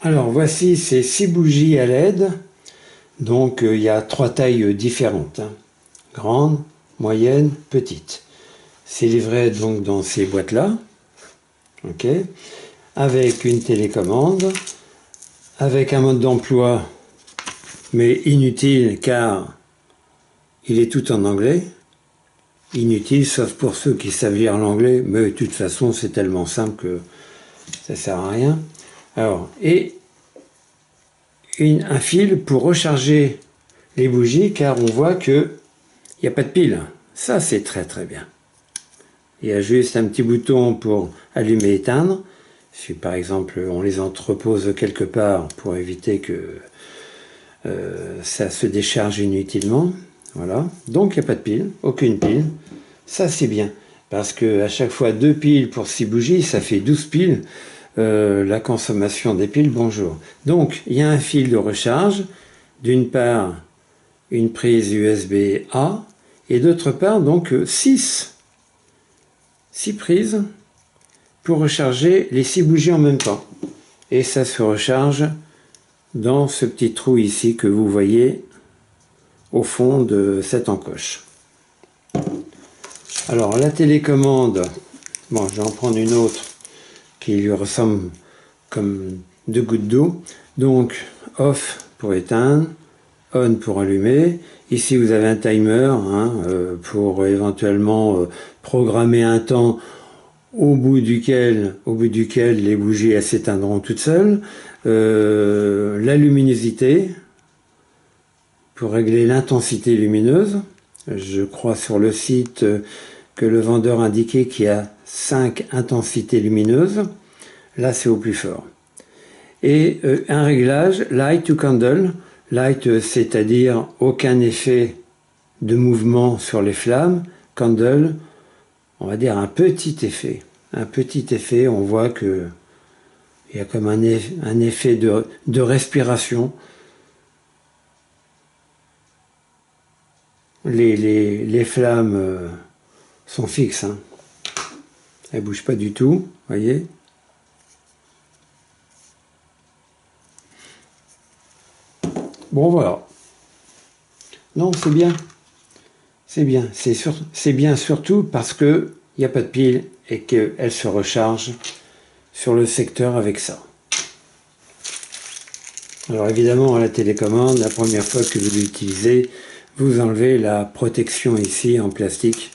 Alors voici ces 6 bougies à LED. Donc il y a 3 tailles différentes, hein. Grande, moyenne, petite. C'est livré donc dans ces boîtes-là, ok, avec une télécommande, avec un mode d'emploi, mais inutile car il est tout en anglais. Inutile sauf pour ceux qui savent lire l'anglais, mais de toute façon c'est tellement simple que ça sert à rien. Alors, et un fil pour recharger les bougies, car on voit que il n'y a pas de pile. Ça c'est très très bien. Il y a juste un petit bouton pour allumer et éteindre. Si par exemple on les entrepose quelque part pour éviter que ça se décharge inutilement. Voilà. Donc il n'y a pas de pile, aucune pile. Ça c'est bien. Parce que à chaque fois 2 piles pour 6 bougies, ça fait 12 piles. La consommation des piles, bonjour. Donc il y a un fil de recharge. D'une part, une prise USB-A. Et d'autre part, donc 6 prises pour recharger les 6 bougies en même temps. Et ça se recharge dans ce petit trou ici que vous voyez au fond de cette encoche. Alors la télécommande, bon, je vais en prendre une autre qui lui ressemble comme 2 gouttes d'eau. Donc off pour éteindre, on pour allumer. Ici vous avez un timer, hein, pour éventuellement programmer un temps au bout duquel les bougies s'éteindront toutes seules. La luminosité pour régler l'intensité lumineuse. Je crois sur le site que le vendeur indiquait qu'il y a 5 intensités lumineuses. Là c'est au plus fort. Et un réglage light to candle. Light, c'est-à-dire aucun effet de mouvement sur les flammes. Candle, on va dire un petit effet. Un petit effet, on voit que il y a comme un effet de respiration. Les flammes sont fixes, hein. Elles ne bougent pas du tout, voyez. Bon voilà. Non, c'est bien. C'est bien. C'est bien surtout parce que il n'y a pas de pile et qu'elle se recharge sur le secteur avec ça. Alors évidemment, à la télécommande, la première fois que vous l'utilisez, vous enlevez la protection ici en plastique